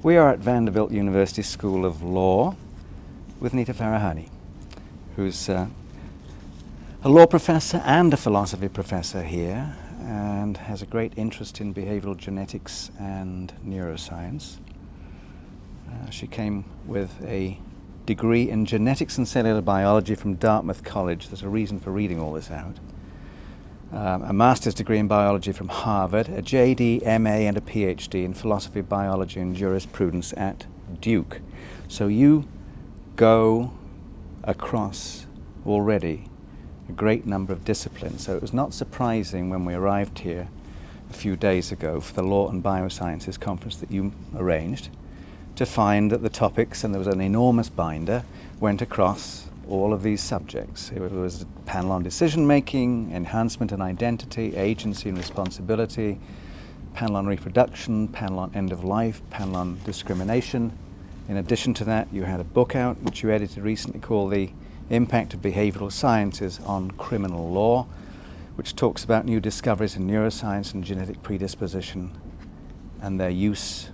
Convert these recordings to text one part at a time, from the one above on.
We are at Vanderbilt University School of Law with Nita Farahany, who's a law professor and a philosophy professor here, and has a great interest in behavioral genetics and neuroscience. She came with a degree in genetics and cellular biology from Dartmouth College. There's a reason for reading all this out. A master's degree in biology from Harvard, a JD, MA and a PhD in philosophy, biology and jurisprudence at Duke. So you go across already a great number of disciplines. So it was not surprising when we arrived here a few days ago for the Law and Biosciences conference that you arranged to find that the topics, and there was an enormous binder, went across all of these subjects. It was a panel on decision-making, enhancement and identity, agency and responsibility, panel on reproduction, panel on end of life, panel on discrimination. In addition to that, you had a book out, which you edited recently, called The Impact of Behavioral Sciences on Criminal Law, which talks about new discoveries in neuroscience and genetic predisposition and their use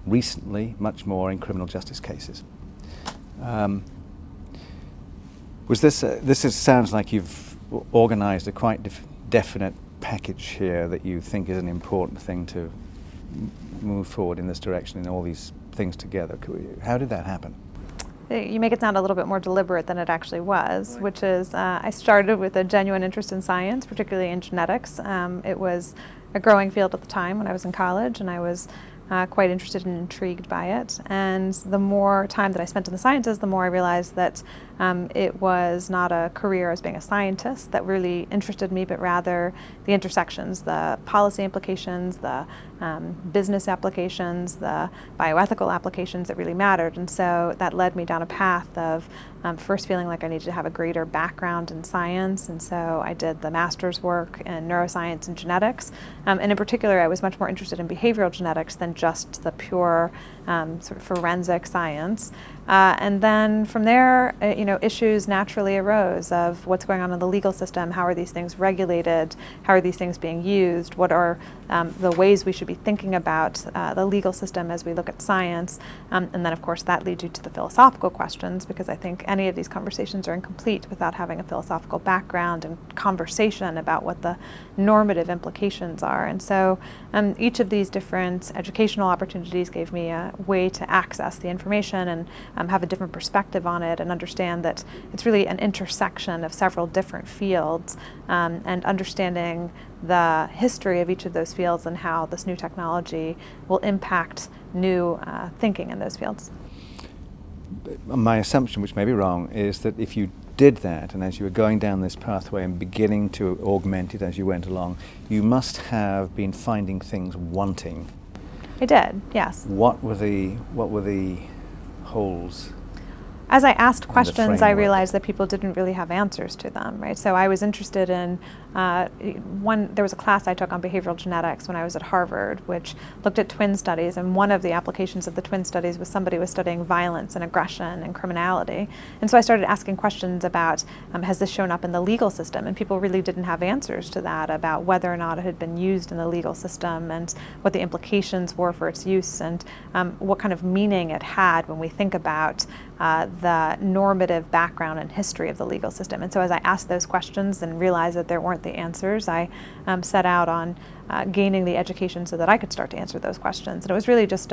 recently, much more in criminal justice cases. Sounds like you've organized a quite definite package here that you think is an important thing to move forward in this direction, and all these things together. How did that happen? You make it sound a little bit more deliberate than it actually was, right. Which is I started with a genuine interest in science, particularly in genetics. It was a growing field at the time when I was in college, and I was quite interested and intrigued by it. And the more time that I spent in the sciences, the more I realized that it was not a career as being a scientist that really interested me, but rather the intersections, the policy implications, the business applications, the bioethical applications that really mattered. And so that led me down a path of first feeling like I needed to have a greater background in science. And so I did the master's work in neuroscience and genetics. And in particular, I was much more interested in behavioral genetics than just the pure sort of forensic science. And then from there, issues naturally arose of what's going on in the legal system, how are these things regulated, how are these things being used, what are the ways we should be thinking about the legal system as we look at science. And then, of course, that leads you to the philosophical questions, because I think any of these conversations are incomplete without having a philosophical background and conversation about what the normative implications are. And so each of these different educational opportunities gave me a way to access the information and have a different perspective on it, and understand that it's really an intersection of several different fields, and understanding the history of each of those fields and how this new technology will impact new thinking in those fields. My assumption, which may be wrong, is that if you did that, and as you were going down this pathway and beginning to augment it as you went along, you must have been finding things wanting. I did, yes. What were the holes? As I asked questions, I realized that people didn't really have answers to them, right? So I was interested in there was a class I took on behavioral genetics when I was at Harvard, which looked at twin studies, and one of the applications of the twin studies was somebody was studying violence and aggression and criminality. And so I started asking questions about, has this shown up in the legal system? And people really didn't have answers to that, about whether or not it had been used in the legal system, and what the implications were for its use, and what kind of meaning it had when we think about the normative background and history of the legal system. And so as I asked those questions and realized that there weren't the answers, I set out on gaining the education so that I could start to answer those questions. And it was really just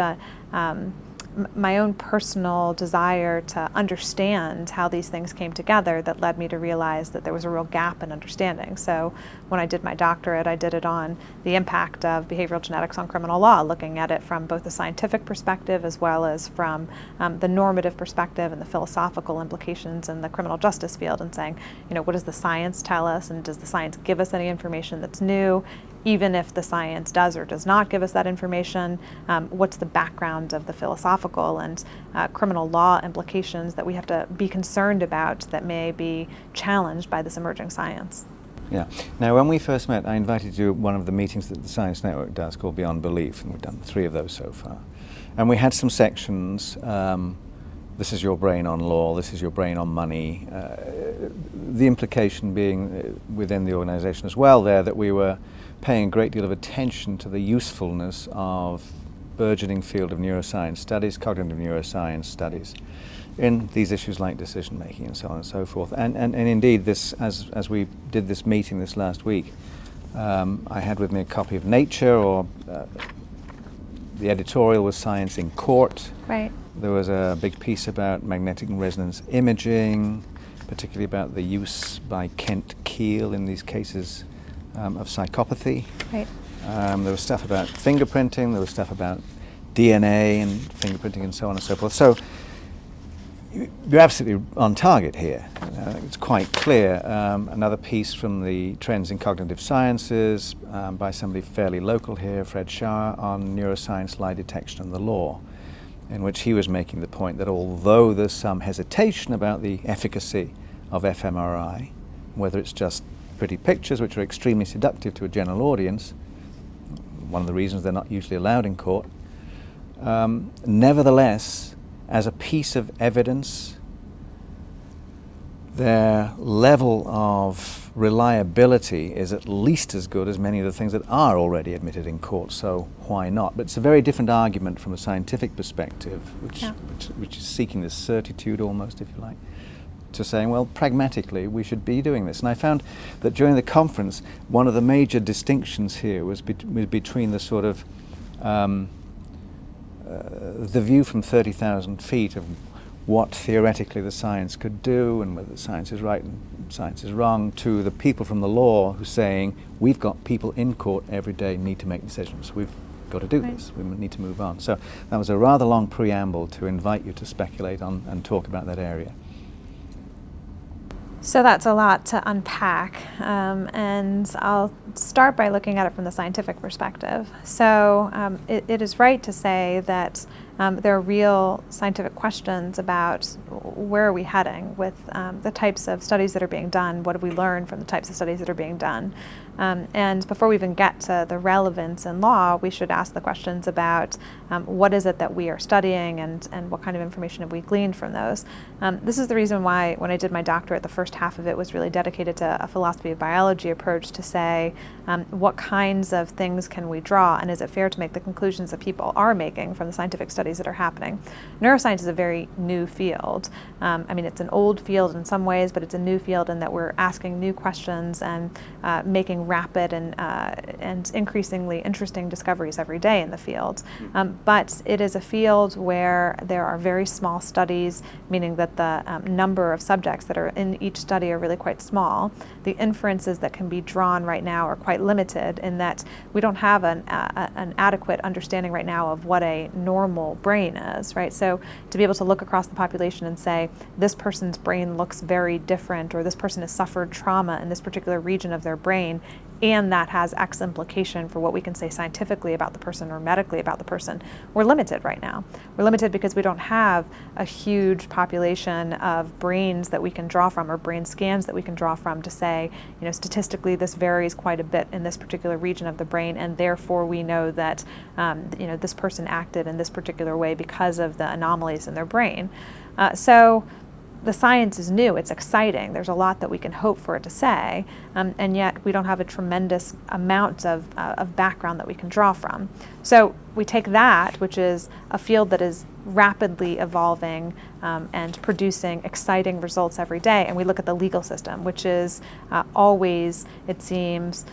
my own personal desire to understand how these things came together that led me to realize that there was a real gap in understanding. So when I did my doctorate, I did it on the impact of behavioral genetics on criminal law, looking at it from both a scientific perspective as well as from the normative perspective and the philosophical implications in the criminal justice field, and saying, what does the science tell us, and does the science give us any information that's new? Even if the science does or does not give us that information, what's the background of the philosophical and criminal law implications that we have to be concerned about that may be challenged by this emerging science? Yeah. Now, when we first met, I invited you to one of the meetings that the Science Network does called Beyond Belief, and we've done 3 of those so far. And we had some sections. This is your brain on law, this is your brain on money. The implication being within the organization as well there that we were paying a great deal of attention to the usefulness of burgeoning field of neuroscience studies, cognitive neuroscience studies, in these issues like decision making and so on and so forth. And indeed, this, as we did this meeting this last week, I had with me a copy of Nature, or the editorial was Science in Court. Right. There was a big piece about magnetic resonance imaging, particularly about the use by Kent Keel in these cases of psychopathy. Right. There was stuff about fingerprinting, there was stuff about DNA and fingerprinting and so on and so forth. So you're absolutely on target here. It's quite clear. Another piece from the Trends in Cognitive Sciences by somebody fairly local here, Fred Shah, on neuroscience, lie detection and the law, in which he was making the point that although there's some hesitation about the efficacy of fMRI, whether it's just pretty pictures which are extremely seductive to a general audience, one of the reasons they're not usually allowed in court, nevertheless, as a piece of evidence, their level of reliability is at least as good as many of the things that are already admitted in court, so why not? But it's a very different argument from a scientific perspective, which is seeking this certitude almost, if you like, to saying, well, pragmatically, we should be doing this. And I found that during the conference, one of the major distinctions here was between the sort of the view from 30,000 feet of what theoretically the science could do and whether the science is right and science is wrong, to the people from the law who are saying, we've got people in court every day, need to make decisions. We've got to do this. We need to move on. So that was a rather long preamble to invite you to speculate on and talk about that area. So that's a lot to unpack, and I'll start by looking at it from the scientific perspective. So it is right to say that there are real scientific questions about where are we heading with the types of studies that are being done, what have we learned from the types of studies that are being done. And before we even get to the relevance in law, we should ask the questions about what is it that we are studying and what kind of information have we gleaned from those. This is the reason why when I did my doctorate, the first half of it was really dedicated to a philosophy of biology approach to say what kinds of things can we draw, and is it fair to make the conclusions that people are making from the scientific studies that are happening. Neuroscience is a very new field. I mean, it's an old field in some ways, but it's a new field in that we're asking new questions and making rapid and increasingly interesting discoveries every day in the field. But it is a field where there are very small studies, meaning that the number of subjects that are in each study are really quite small. The inferences that can be drawn right now are quite limited in that we don't have an adequate understanding right now of what a normal brain is, right? So to be able to look across the population and say, this person's brain looks very different, or this person has suffered trauma in this particular region of their brain, and that has X implication for what we can say scientifically about the person or medically about the person, we're limited right now. We're limited because we don't have a huge population of brains that we can draw from, or brain scans that we can draw from to say, you know, statistically this varies quite a bit in this particular region of the brain, and therefore we know that you know, this person acted in this particular way because of the anomalies in their brain. So the science is new, it's exciting, there's a lot that we can hope for it to say, and yet we don't have a tremendous amount of background that we can draw from. So we take that, which is a field that is rapidly evolving and producing exciting results every day, and we look at the legal system, which is always, it seems,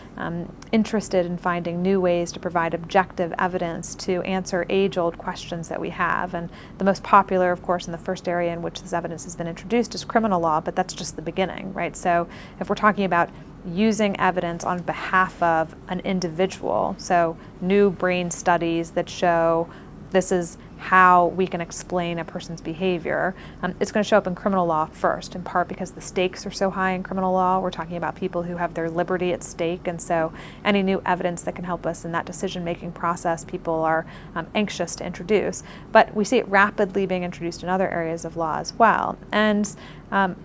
interested in finding new ways to provide objective evidence to answer age-old questions that we have. And the most popular, of course, and the first area in which this evidence has been introduced is criminal law, but that's just the beginning, right? So if we're talking about using evidence on behalf of an individual, so new brain studies that show this is how we can explain a person's behavior. It's going to show up in criminal law first, in part because the stakes are so high in criminal law. We're talking about people who have their liberty at stake, and so any new evidence that can help us in that decision-making process, people are anxious to introduce. But we see it rapidly being introduced in other areas of law as well. And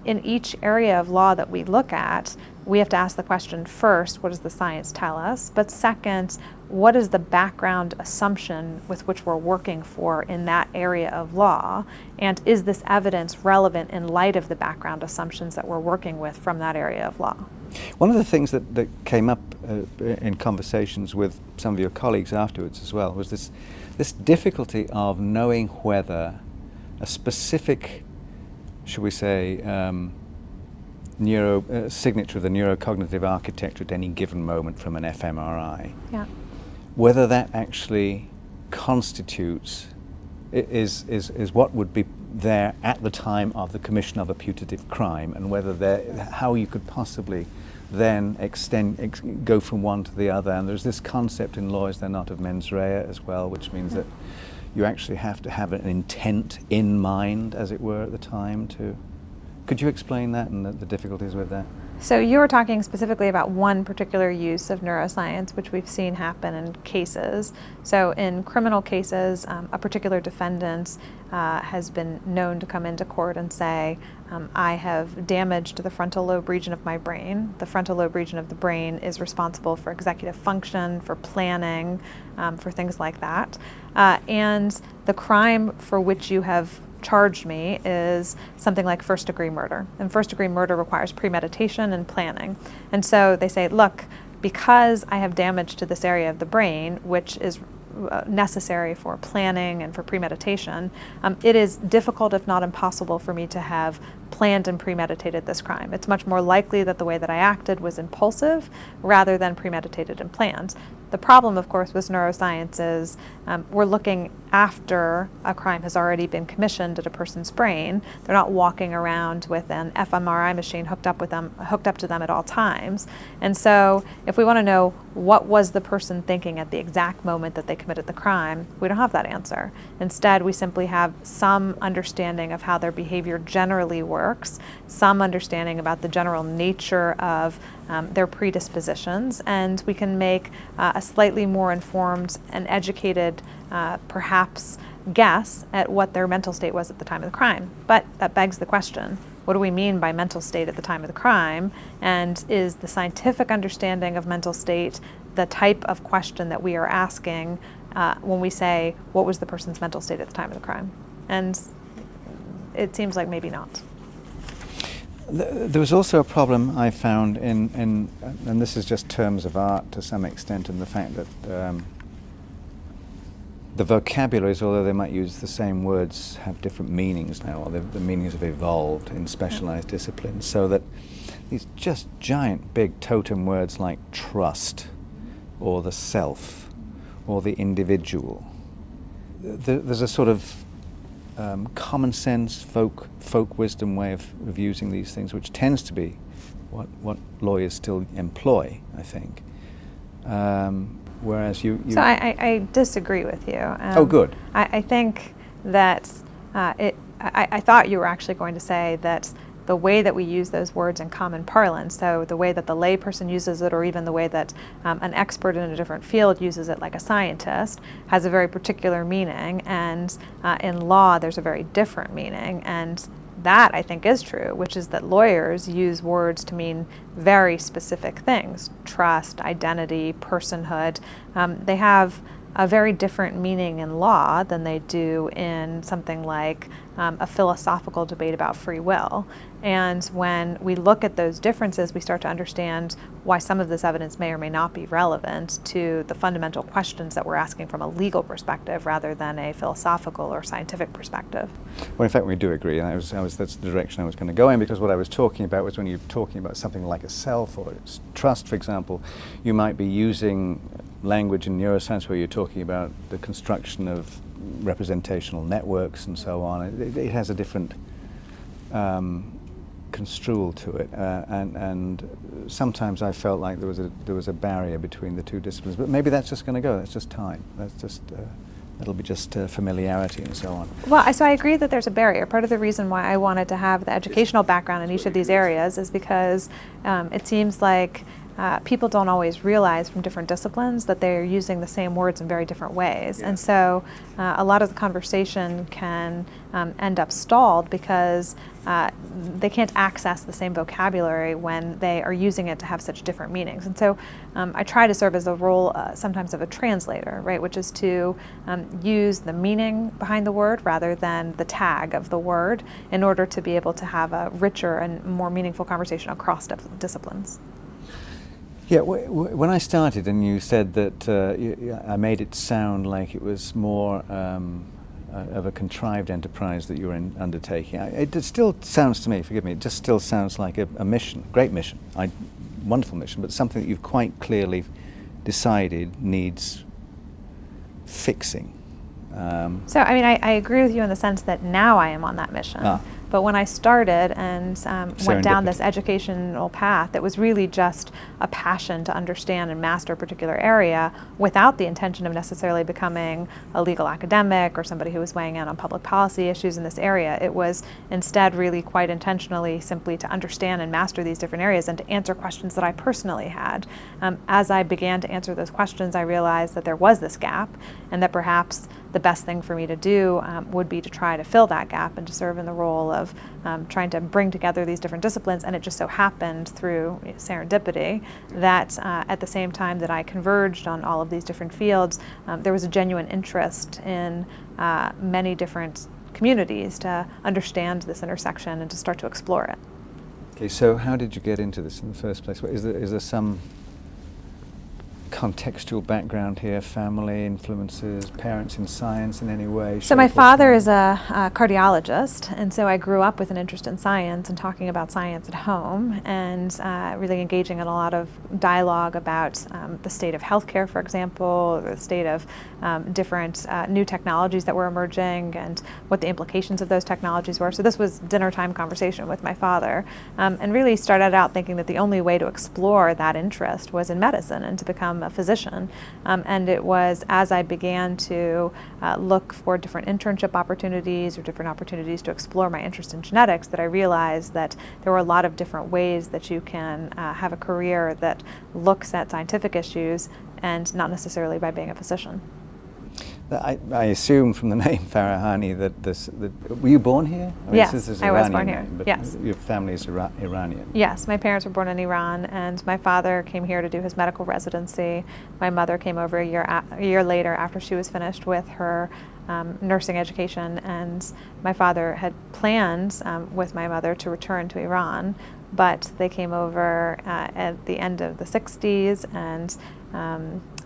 in each area of law that we look at, we have to ask the question first, what does the science tell us? But second, what is the background assumption with which we're working for in that area of law, and is this evidence relevant in light of the background assumptions that we're working with from that area of law? One of the things that came up in conversations with some of your colleagues afterwards as well was this difficulty of knowing whether a specific, should we say, signature of the neurocognitive architecture at any given moment from an fMRI, Yeah. whether that actually constitutes, is what would be there at the time of the commission of a putative crime, and whether how you could possibly then go from one to the other. And there's this concept in law, is there not, of mens rea as well, which means that you actually have to have an intent in mind, as it were, at the time to. Could you explain that and the difficulties with that? So you were talking specifically about one particular use of neuroscience, which we've seen happen in cases. So in criminal cases, a particular defendant has been known to come into court and say, I have damaged the frontal lobe region of my brain. The frontal lobe region of the brain is responsible for executive function, for planning, for things like that. And the crime for which you have charged me is something like first-degree murder. And first-degree murder requires premeditation and planning. And so they say, look, because I have damage to this area of the brain, which is necessary for planning and for premeditation, it is difficult, if not impossible, for me to have planned and premeditated this crime. It's much more likely that the way that I acted was impulsive rather than premeditated and planned. The problem, of course, with neuroscience is we're looking after a crime has already been commissioned at a person's brain. They're not walking around with an fMRI machine hooked up to them at all times. And so if we want to know what was the person thinking at the exact moment that they committed the crime, we don't have that answer. Instead, we simply have some understanding of how their behavior generally works, some understanding about the general nature of their predispositions, and we can make a slightly more informed and educated, perhaps, guess at what their mental state was at the time of the crime. But that begs the question, what do we mean by mental state at the time of the crime? And is the scientific understanding of mental state the type of question that we are asking when we say, what was the person's mental state at the time of the crime? And it seems like maybe not. There was also a problem I found in and this is just terms of art to some extent, in the fact that the vocabularies, although they might use the same words, have different meanings now, or the meanings have evolved in specialized disciplines, so that these just giant big totem words like trust, or the self, or the individual, there's a sort of common sense, folk wisdom way of using these things, which tends to be what lawyers still employ, I think. Whereas you So I disagree with you. Oh, good. I think that I thought you were actually going to say that the way that we use those words in common parlance, so the way that the lay person uses it, or even the way that an expert in a different field uses it, like a scientist, has a very particular meaning, and in law there's a very different meaning. And that, I think, is true, which is that lawyers use words to mean very specific things: trust, identity, personhood. They have a very different meaning in law than they do in something like a philosophical debate about free will. And when we look at those differences, we start to understand why some of this evidence may or may not be relevant to the fundamental questions that we're asking from a legal perspective rather than a philosophical or scientific perspective. Well, in fact, we do agree, and that's the direction I was going to go in, because what I was talking about was when you're talking about something like a self or trust, for example, you might be using language in neuroscience where you're talking about the construction of representational networks and so on. It has a different construal to it, and sometimes I felt like there was a barrier between the two disciplines. But maybe that's just going to go. That's just time. That's just it'll be just familiarity and so on. Well, so I agree that there's a barrier. Part of the reason why I wanted to have the educational background in each of these areas is because it seems like people don't always realize from different disciplines that they're using the same words in very different ways. Yeah. And so a lot of the conversation can end up stalled because they can't access the same vocabulary when they are using it to have such different meanings. And so I try to serve as a role sometimes of a translator, right, which is to use the meaning behind the word rather than the tag of the word in order to be able to have a richer and more meaningful conversation across disciplines. Yeah, when I started and you said that I made it sound like it was more of a contrived enterprise that you were undertaking, it still sounds to me, forgive me, it just still sounds like a mission, great mission, wonderful mission, but something that you've quite clearly decided needs fixing. So, I mean, I agree with you in the sense that now I am on that mission. But when I started and went down this educational path, it was really just a passion to understand and master a particular area without the intention of necessarily becoming a legal academic or somebody who was weighing in on public policy issues in this area. It was instead really quite intentionally simply to understand and master these different areas and to answer questions that I personally had. As I began to answer those questions, I realized that there was this gap and that perhaps the best thing for me to do would be to try to fill that gap and to serve in the role of trying to bring together these different disciplines. And it just so happened through serendipity that at the same time that I converged on all of these different fields, there was a genuine interest in many different communities to understand this intersection and to start to explore it. Okay, so how did you get into this in the first place? Is there some contextual background here, family influences, parents in science in any way? So my father is a cardiologist, and so I grew up with an interest in science and talking about science at home and really engaging in a lot of dialogue about the state of healthcare, for example, the state of different new technologies that were emerging and what the implications of those technologies were. So this was dinner time conversation with my father, and really started out thinking that the only way to explore that interest was in medicine and to become a physician. And it was as I began to look for different internship opportunities or different opportunities to explore my interest in genetics that I realized that there were a lot of different ways that you can have a career that looks at scientific issues and not necessarily by being a physician. I assume from the name Farahany that were you born here? I mean, yes, this is I was Iranian born here. Name, but yes. Your family is Iranian. Yes, my parents were born in Iran, and my father came here to do his medical residency. My mother came over a year later after she was finished with her nursing education, and my father had planned with my mother to return to Iran, but they came over at the end of the 60s, and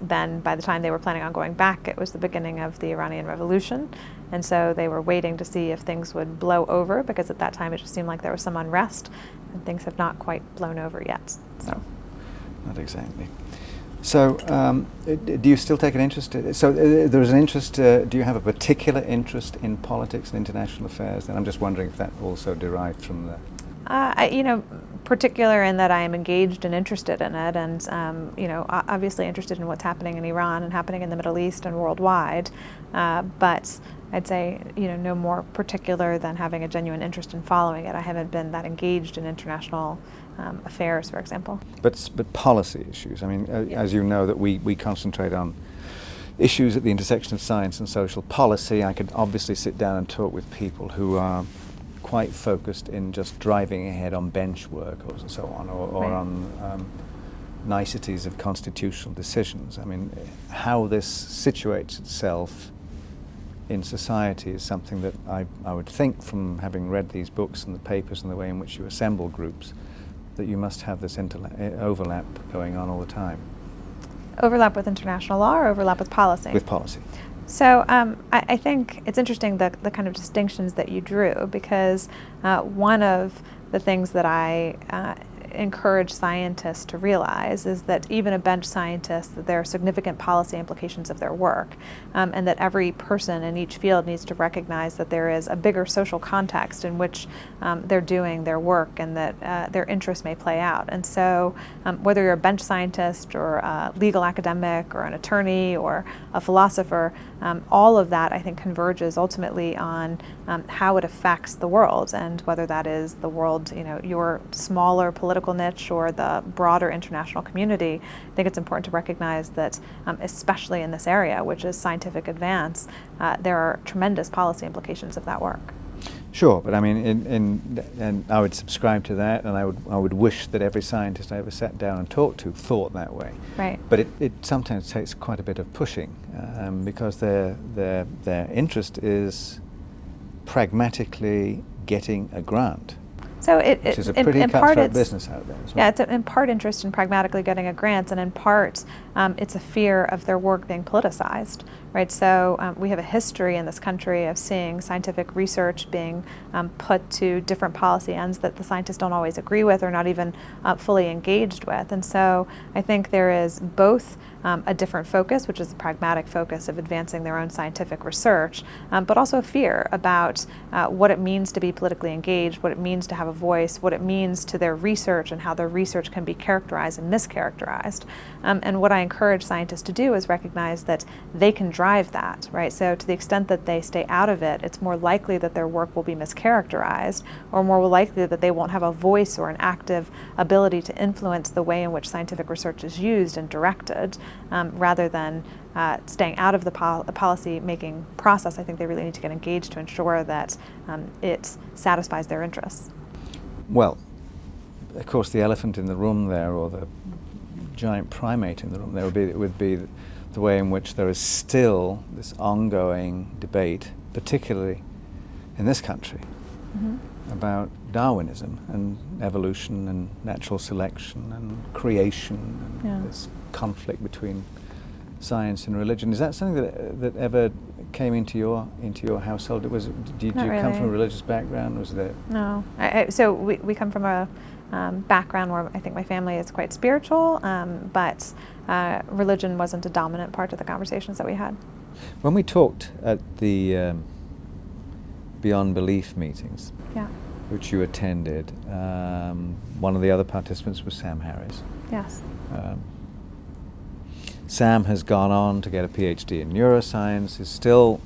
then by the time they were planning on going back, it was the beginning of the Iranian Revolution. And so they were waiting to see if things would blow over, because at that time it just seemed like there was some unrest, and things have not quite blown over yet. So, not exactly. So do you still take an interest? So there's an interest, do you have a particular interest in politics and international affairs? And I'm just wondering if that also derived from the... particular in that I am engaged and interested in it, and obviously interested in what's happening in Iran and happening in the Middle East and worldwide. But I'd say no more particular than having a genuine interest in following it. I haven't been that engaged in international affairs, for example. But policy issues. I mean, as you know, that we concentrate on issues at the intersection of science and social policy. I could obviously sit down and talk with people who are quite focused in just driving ahead on bench work or so on, or right. on niceties of constitutional decisions. I mean, how this situates itself in society is something that I would think, from having read these books and the papers and the way in which you assemble groups, that you must have this overlap going on all the time. Overlap with international law or overlap with policy? With policy. So I think it's interesting the kind of distinctions that you drew, because one of the things that I encourage scientists to realize is that even a bench scientist, that there are significant policy implications of their work, and that every person in each field needs to recognize that there is a bigger social context in which they're doing their work, and that their interests may play out. And so whether you're a bench scientist or a legal academic or an attorney or a philosopher, all of that I think converges ultimately on how it affects the world, and whether that is the world, your smaller political political niche or the broader international community, I think it's important to recognize that, especially in this area, which is scientific advance, there are tremendous policy implications of that work. Sure, but I mean, and I would subscribe to that, and I would wish that every scientist I ever sat down and talked to thought that way. Right. But it sometimes takes quite a bit of pushing, because their interest is pragmatically getting a grant. So which is a pretty cutthroat business out there as well. Yeah, it's in part interest in pragmatically getting a grant, and in part it's a fear of their work being politicized, right? So we have a history in this country of seeing scientific research being put to different policy ends that the scientists don't always agree with or not even fully engaged with. And so I think there is both a different focus, which is the pragmatic focus of advancing their own scientific research, but also a fear about what it means to be politically engaged, what it means to have a voice, what it means to their research and how their research can be characterized and mischaracterized. And what I encourage scientists to do is recognize that they can drive that, right? So to the extent that they stay out of it, it's more likely that their work will be mischaracterized, or more likely that they won't have a voice or an active ability to influence the way in which scientific research is used and directed, rather than staying out of the policy-making process. I think they really need to get engaged to ensure that it satisfies their interests. Well, of course, the elephant in the room there, or the giant primate in the room there, would be the way in which there is still this ongoing debate, particularly in this country, about Darwinism and evolution and natural selection and creation and this conflict between science and religion. Is that something that ever came into your household? Did you come from a religious background? Was there? No. So we come from a background where I think my family is quite spiritual, but religion wasn't a dominant part of the conversations that we had. When we talked at the Beyond Belief meetings, which you attended, one of the other participants was Sam Harris. Yes. Sam has gone on to get a PhD in neuroscience, is still,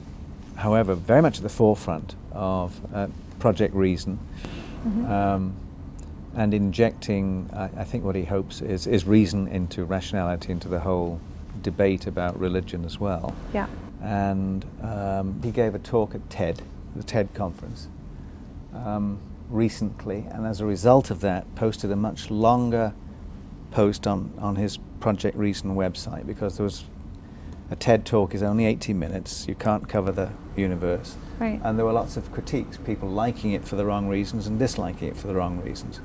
however, very much at the forefront of Project Reason, and injecting, I think what he hopes is reason into rationality, into the whole debate about religion as well. Yeah. And he gave a talk at TED, the TED conference, recently, and as a result of that posted a much longer post on his Project Reason website, because there was a TED talk is only 80 minutes, you can't cover the universe, right. And there were lots of critiques, people liking it for the wrong reasons and disliking it for the wrong reasons,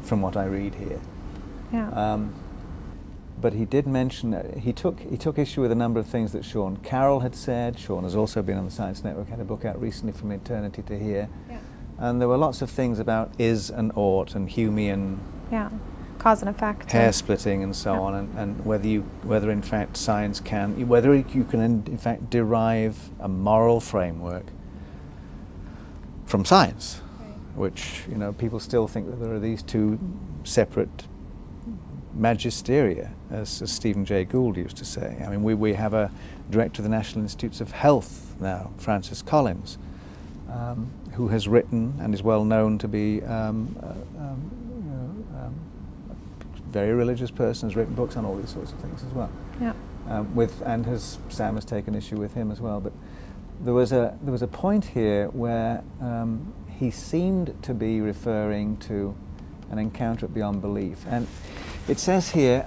from what I read here. Yeah. But he did mention, he took issue with a number of things that Sean Carroll had said. Sean has also been on the Science Network, had a book out recently, From Eternity to Here. Yeah. And there were lots of things about is and ought and Humean cause and effect, hair splitting and so on, and whether in fact science can, whether you can in fact derive a moral framework from science, which, you know, people still think that there are these two separate magisteria, as Stephen Jay Gould used to say. I mean, we have a director of the National Institutes of Health now, Francis Collins, who has written and is well known to be very religious person, has written books on all these sorts of things as well. Yeah. Sam has taken issue with him as well. But there was a point here where he seemed to be referring to an encounter at Beyond Belief, and it says here,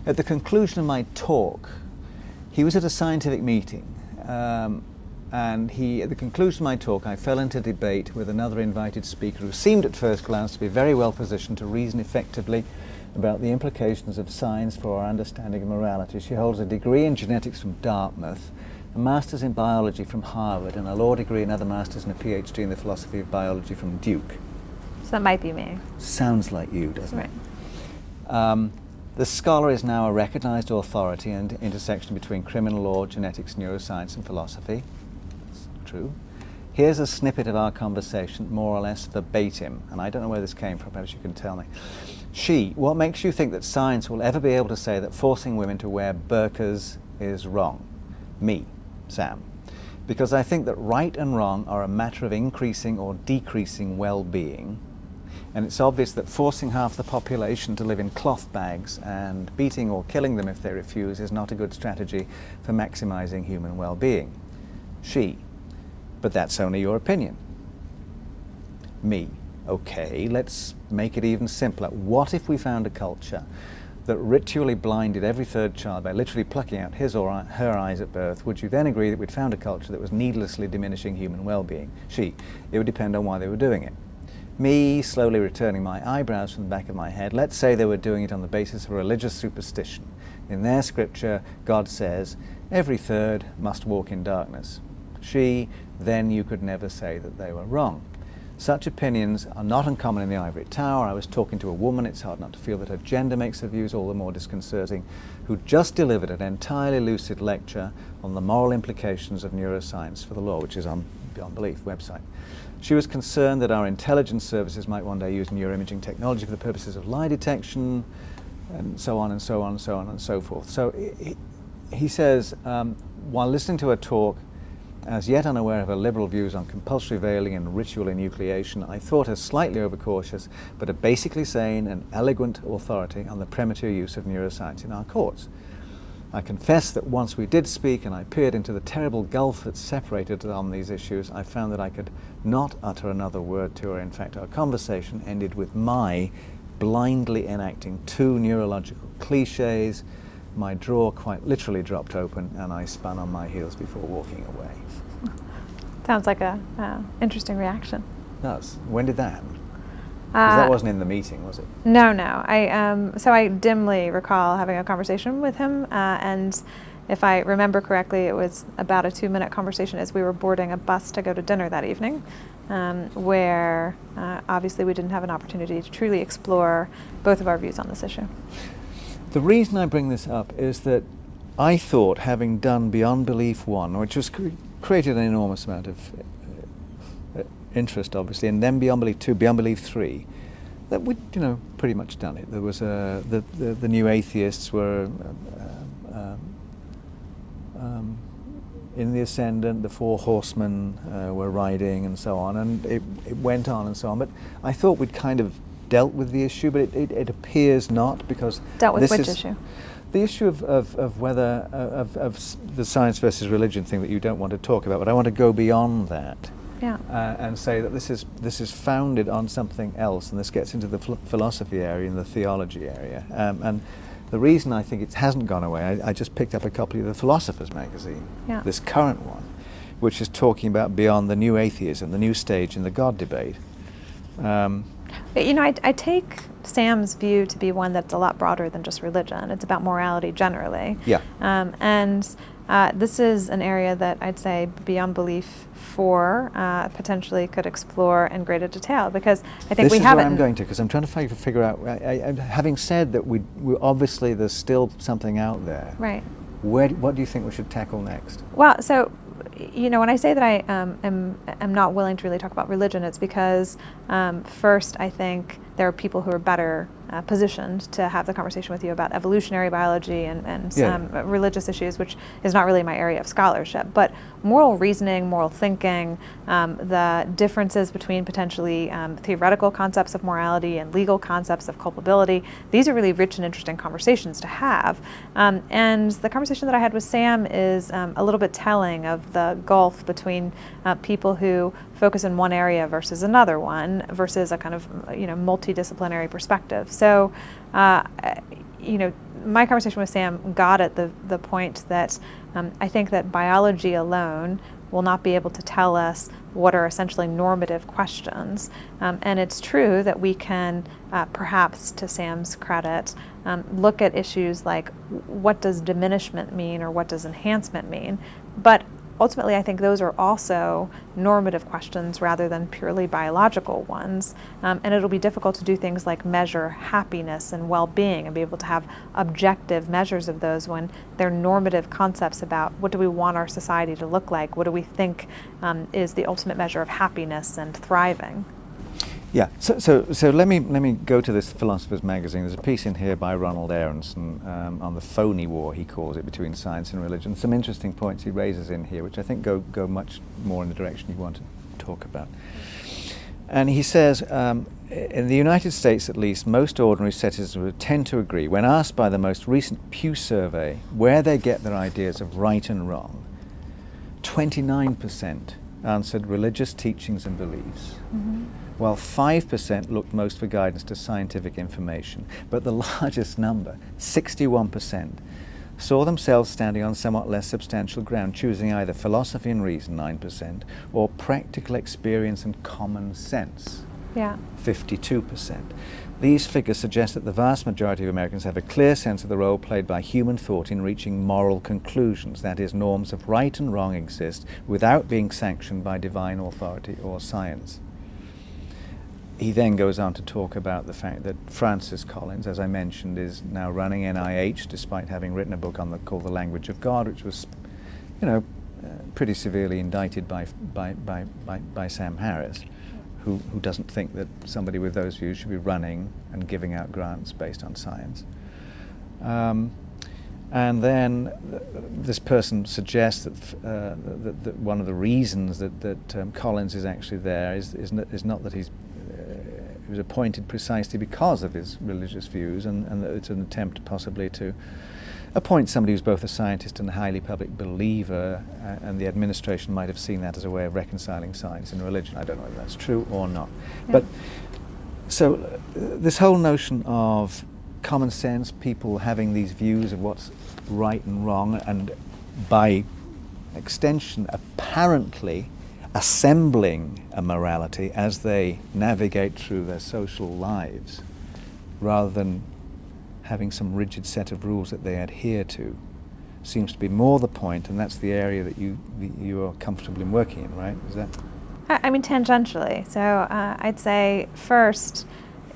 at the conclusion of my talk, he was at a scientific meeting, and at the conclusion of my talk, I fell into debate with another invited speaker who seemed at first glance to be very well positioned to reason effectively about the implications of science for our understanding of morality. She holds a degree in genetics from Dartmouth, a master's in biology from Harvard, and a law degree and other masters and a PhD in the philosophy of biology from Duke. So that might be me. Sounds like you, doesn't it? The scholar is now a recognized authority in the intersection between criminal law, genetics, neuroscience, and philosophy. That's true. Here's a snippet of our conversation, more or less verbatim, and I don't know where this came from, perhaps you can tell me. She, what makes you think that science will ever be able to say that forcing women to wear burqas is wrong? Me, Sam. Because I think that right and wrong are a matter of increasing or decreasing well-being, And it's obvious that forcing half the population to live in cloth bags and beating or killing them if they refuse is not a good strategy for maximizing human well-being. She: but that's only your opinion. Me: okay, let's make it even simpler. What if we found a culture that ritually blinded every third child by literally plucking out his or her eyes at birth? Would you then agree that we'd found a culture that was needlessly diminishing human well-being? She: it would depend on why they were doing it. Me, slowly returning my eyebrows from the back of my head: let's say they were doing it on the basis of religious superstition. In their scripture, God says, every third must walk in darkness. She: then you could never say that they were wrong. Such opinions are not uncommon in the ivory tower. I was talking to a woman, it's hard not to feel that her gender makes her views all the more disconcerting, who just delivered an entirely lucid lecture on the moral implications of neuroscience for the law, which is on Beyond Belief website. She was concerned that our intelligence services might one day use neuroimaging technology for the purposes of lie detection, and so on and so on and so on and so forth. So he says, while listening to her talk, as yet unaware of her liberal views on compulsory veiling and ritual enucleation, I thought her slightly overcautious, but a basically sane and eloquent authority on the premature use of neuroscience in our courts. I confess that once we did speak and I peered into the terrible gulf that separated us on these issues, I found that I could not utter another word to her. In fact, our conversation ended with my blindly enacting two neurological cliches. My drawer quite literally dropped open and I spun on my heels before walking away. Sounds like a interesting reaction. It does. When did that happen? Because that wasn't in the meeting, was it? No. So I dimly recall having a conversation with him, and if I remember correctly, it was about a 2-minute conversation as we were boarding a bus to go to dinner that evening, where obviously we didn't have an opportunity to truly explore both of our views on this issue. The reason I bring this up is that I thought, having done Beyond Belief 1, which was created an enormous amount of interest, obviously, and then Beyond Belief 2, Beyond Belief 3, that we'd, pretty much done it. There was the new atheists were in the ascendant, the four horsemen were riding, and so on, and it went on and so on. But I thought we'd kind of dealt with the issue, but it appears not, because dealt with this which is issue? The issue of whether of the science versus religion thing that you don't want to talk about, but I want to go beyond that. Yeah. And say that this is founded on something else, and this gets into the philosophy area and the theology area. And the reason I think it hasn't gone away, I just picked up a copy of the Philosopher's magazine, this current one, which is talking about beyond the new atheism, the new stage in the God debate. I take Sam's view to be one that's a lot broader than just religion. It's about morality generally. Yeah. And this is an area that I'd say Beyond Belief 4 potentially could explore in greater detail, because I think we haven't. This is where I'm going to, because I'm trying to figure out, having said that we obviously there's still something out there. Right. What do you think we should tackle next? Well, so, when I say that I am not willing to really talk about religion, it's because first I think there are people who are better positioned to have the conversation with you about evolutionary biology and religious issues, which is not really my area of scholarship. But moral reasoning, moral thinking, the differences between potentially theoretical concepts of morality and legal concepts of culpability, these are really rich and interesting conversations to have. And the conversation that I had with Sam is a little bit telling of the gulf between people who focus in one area versus another one, versus a kind of multidisciplinary perspective. So, my conversation with Sam got at the point that I think that biology alone will not be able to tell us what are essentially normative questions. And it's true that we can, perhaps to Sam's credit, look at issues like what does diminishment mean or what does enhancement mean. But ultimately, I think those are also normative questions rather than purely biological ones. And it'll be difficult to do things like measure happiness and well-being and be able to have objective measures of those when they're normative concepts about what do we want our society to look like, what do we think is the ultimate measure of happiness and thriving. Yeah, so let me go to this Philosopher's magazine. There's a piece in here by Ronald Aronson on the phony war, he calls it, between science and religion. Some interesting points he raises in here, which I think go much more in the direction you want to talk about. And he says, in the United States, at least, most ordinary citizens would tend to agree, when asked by the most recent Pew survey where they get their ideas of right and wrong, 29% answered religious teachings and beliefs, while 5% looked most for guidance to scientific information. But the largest number, 61%, saw themselves standing on somewhat less substantial ground, choosing either philosophy and reason, 9%, or practical experience and common sense, 52%. These figures suggest that the vast majority of Americans have a clear sense of the role played by human thought in reaching moral conclusions, that is, norms of right and wrong exist without being sanctioned by divine authority or science. He then goes on to talk about the fact that Francis Collins, as I mentioned, is now running NIH, despite having written a book called The Language of God, which was, pretty severely indicted by Sam Harris, who doesn't think that somebody with those views should be running and giving out grants based on science. And then this person suggests that one of the reasons that Collins is actually there is not that he was appointed precisely because of his religious views, and that it's an attempt possibly to appoint somebody who's both a scientist and a highly public believer, and the administration might have seen that as a way of reconciling science and religion. I don't know whether that's true or not. Yeah. But so this whole notion of common sense, people having these views of what's right and wrong, and by extension apparently assembling a morality as they navigate through their social lives, rather than having some rigid set of rules that they adhere to, seems to be more the point, and that's the area that you are comfortable in working in, right? Is that? I mean, tangentially. So I'd say first,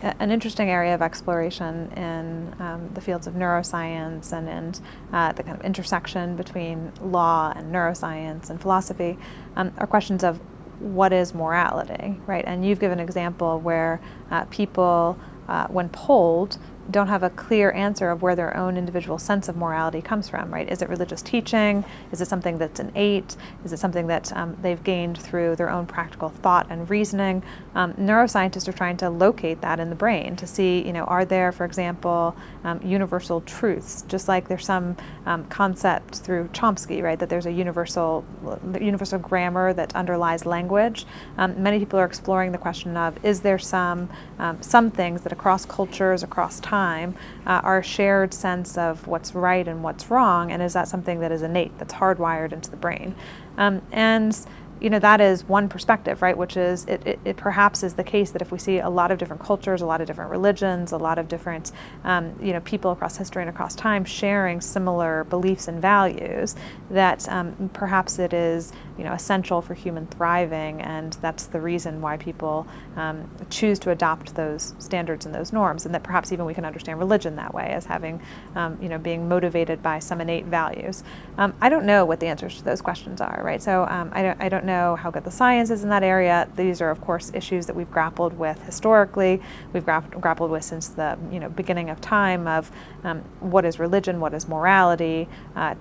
an interesting area of exploration in the fields of neuroscience and in the kind of intersection between law and neuroscience and philosophy are questions of what is morality, right? And you've given an example where people, when polled, don't have a clear answer of where their own individual sense of morality comes from, right? Is it religious teaching? Is it something that's innate? Is it something that they've gained through their own practical thought and reasoning? Neuroscientists are trying to locate that in the brain to see, are there, for example, universal truths, just like there's some concept through Chomsky, right, that there's a universal grammar that underlies language. Many people are exploring the question of, is there some things that across cultures, across time, are a shared sense of what's right and what's wrong, and is that something that is innate, that's hardwired into the brain? And that is one perspective, right, which is it perhaps is the case that if we see a lot of different cultures, a lot of different religions, a lot of different people across history and across time sharing similar beliefs and values, that perhaps it is essential for human thriving, and that's the reason why people choose to adopt those standards and those norms, and that perhaps even we can understand religion that way, as having being motivated by some innate values. I don't know what the answers to those questions are, right? So I don't know how good the science is in that area. These are, of course, issues that we've grappled with historically. We've grappled with since the beginning of time of what is religion, what is morality,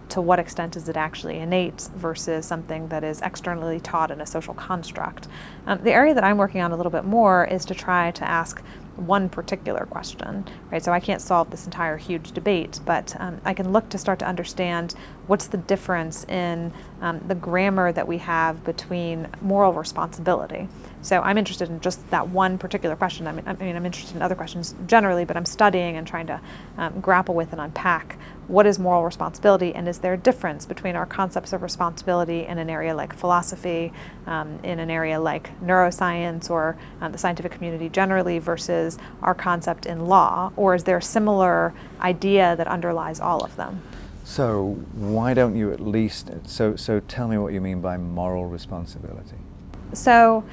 to what extent is it actually innate versus something that is externally taught in a social construct. The area that I'm working on a little bit more is to try to ask one particular question, right? So I can't solve this entire huge debate, but I can look to start to understand what's the difference in the grammar that we have between moral responsibility. So I'm interested in just that one particular question. I mean, I'm interested in other questions generally, but I'm studying and trying to grapple with and unpack what is moral responsibility, and is there a difference between our concepts of responsibility in an area like philosophy, in an area like neuroscience or the scientific community generally, versus our concept in law, or is there a similar idea that underlies all of them? So why don't you at least, so tell me what you mean by moral responsibility. So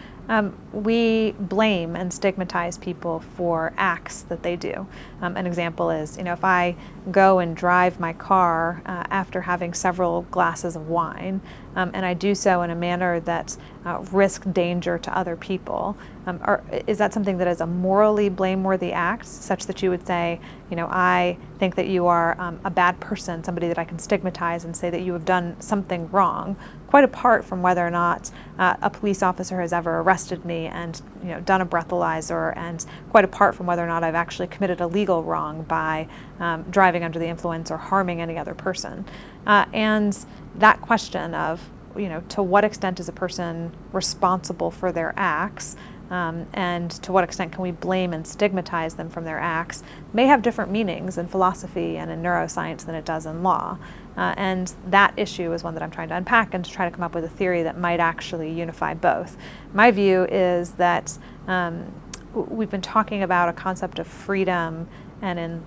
we blame and stigmatize people for acts that they do. An example is, if I go and drive my car after having several glasses of wine, and I do so in a manner that risk danger to other people, is that something that is a morally blameworthy act, such that you would say, I think that you are a bad person, somebody that I can stigmatize and say that you have done something wrong, quite apart from whether or not a police officer has ever arrested me and done a breathalyzer, and quite apart from whether or not I've actually committed a legal wrong by driving under the influence or harming any other person. And that question of, to what extent is a person responsible for their acts, and to what extent can we blame and stigmatize them from their acts, may have different meanings in philosophy and in neuroscience than it does in law. And that issue is one that I'm trying to unpack and to try to come up with a theory that might actually unify both. My view is that we've been talking about a concept of freedom, and in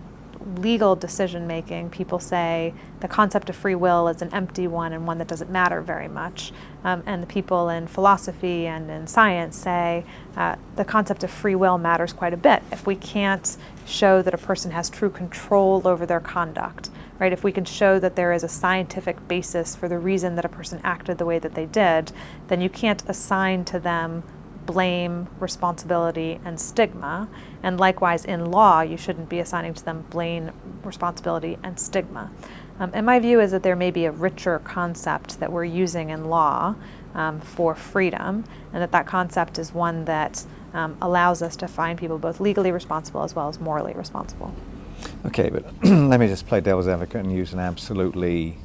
legal decision making, people say the concept of free will is an empty one and one that doesn't matter very much. And the people in philosophy and in science say the concept of free will matters quite a bit. If we can't show that a person has true control over their conduct, right? If we can show that there is a scientific basis for the reason that a person acted the way that they did, then you can't assign to them blame, responsibility, and stigma. And likewise, in law, you shouldn't be assigning to them blame, responsibility, and stigma. And my view is that there may be a richer concept that we're using in law for freedom, and that concept is one that allows us to find people both legally responsible as well as morally responsible. Okay, but let me just play devil's advocate and use an absolutely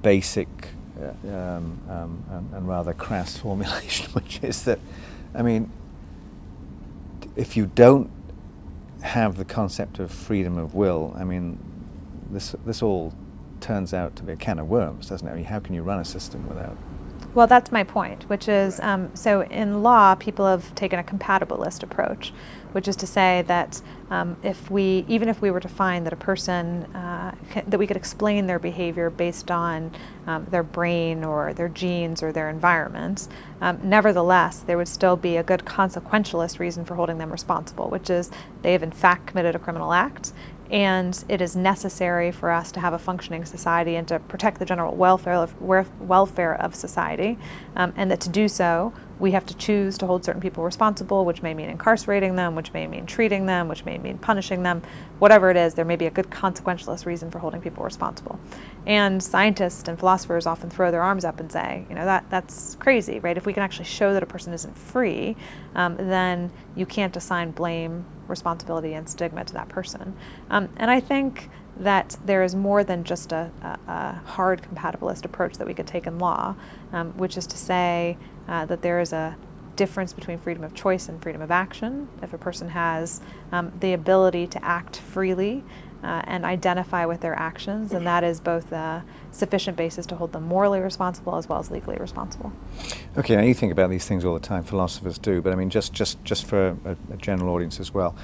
basic and rather crass formulation, which is that, if you don't have the concept of freedom of will, this all turns out to be a can of worms, doesn't it? How can you run a system without? Well, that's my point, which is, so in law, people have taken a compatibilist approach, which is to say that even if we were to find that a person, that we could explain their behavior based on their brain or their genes or their environment, nevertheless, there would still be a good consequentialist reason for holding them responsible, which is they have in fact committed a criminal act, and it is necessary for us to have a functioning society and to protect the general welfare of society, and that to do so, we have to choose to hold certain people responsible, which may mean incarcerating them, which may mean treating them, which may mean punishing them. Whatever it is, there may be a good consequentialist reason for holding people responsible. And scientists and philosophers often throw their arms up and say, that's crazy, right? If we can actually show that a person isn't free, then you can't assign blame, responsibility, and stigma to that person. And I think that there is more than just a hard compatibilist approach that we could take in law, which is to say that there is a difference between freedom of choice and freedom of action. If a person has the ability to act freely and identify with their actions, then that is both a sufficient basis to hold them morally responsible as well as legally responsible. Okay, now you think about these things all the time, philosophers do, but just for a general audience as well.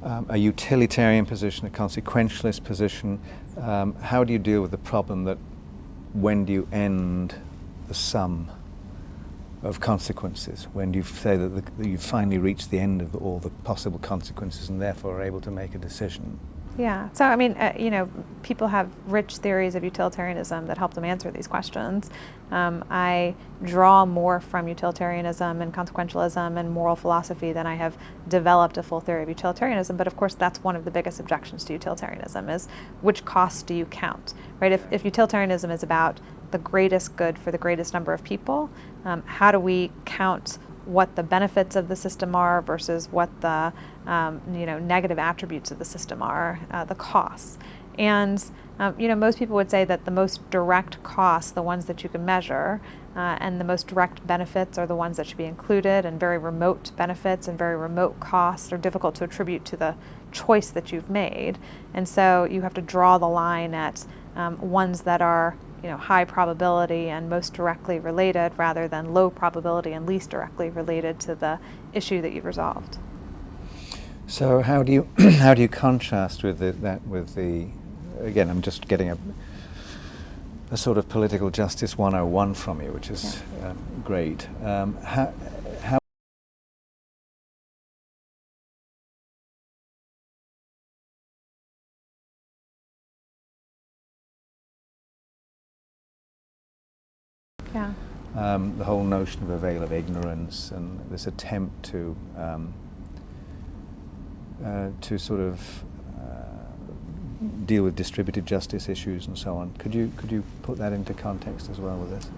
Yeah. A utilitarian position, a consequentialist position, how do you deal with the problem that when do you end the sum of consequences? When do you say that you've finally reached the end of all the possible consequences and therefore are able to make a decision? Yeah, so people have rich theories of utilitarianism that help them answer these questions. I draw more from utilitarianism and consequentialism and moral philosophy than I have developed a full theory of utilitarianism, but of course that's one of the biggest objections to utilitarianism is which costs do you count, right? If utilitarianism is about the greatest good for the greatest number of people, how do we count what the benefits of the system are versus what the negative attributes of the system are, the costs. And most people would say that the most direct costs, the ones that you can measure, and the most direct benefits are the ones that should be included, and very remote benefits and very remote costs are difficult to attribute to the choice that you've made. And so you have to draw the line at ones that are high probability and most directly related, rather than low probability and least directly related to the issue that you've resolved. So how do you contrast with that with the, again, I'm just getting a sort of political justice 101 from you, which is great. How Yeah. The whole notion of a veil of ignorance and this attempt to sort of deal with distributive justice issues and so on. Could you put that into context as well with this?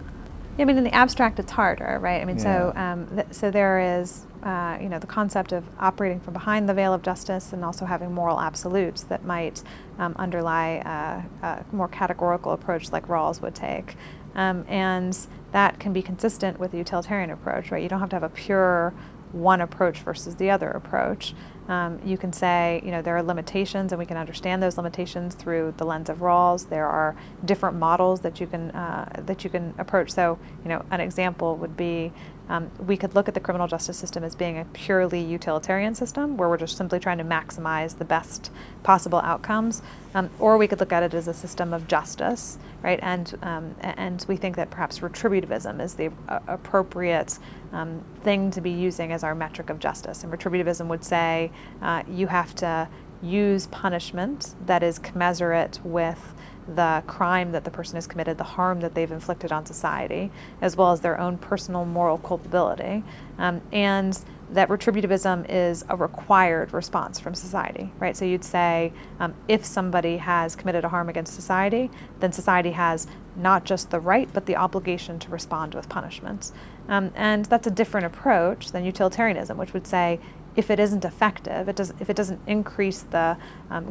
Yeah, I mean, in the abstract, it's harder, right? I mean, Yeah. so there is, the concept of operating from behind the veil of justice, and also having moral absolutes that might underlie a more categorical approach like Rawls would take, and that can be consistent with the utilitarian approach, right? You don't have to have a pure one approach versus the other approach. You can say, there are limitations, and we can understand those limitations through the lens of Rawls. There are different models that you can approach. So, an example would be, we could look at the criminal justice system as being a purely utilitarian system, where we're just simply trying to maximize the best possible outcomes, or we could look at it as a system of justice, right? And we think that perhaps retributivism is the appropriate thing to be using as our metric of justice. And retributivism would say you have to use punishment that is commensurate with the crime that the person has committed, the harm that they've inflicted on society, as well as their own personal moral culpability, and that retributivism is a required response from society, right? So you'd say if somebody has committed a harm against society, then society has not just the right, but the obligation to respond with punishment. And that's a different approach than utilitarianism, which would say if it isn't effective, if it doesn't increase the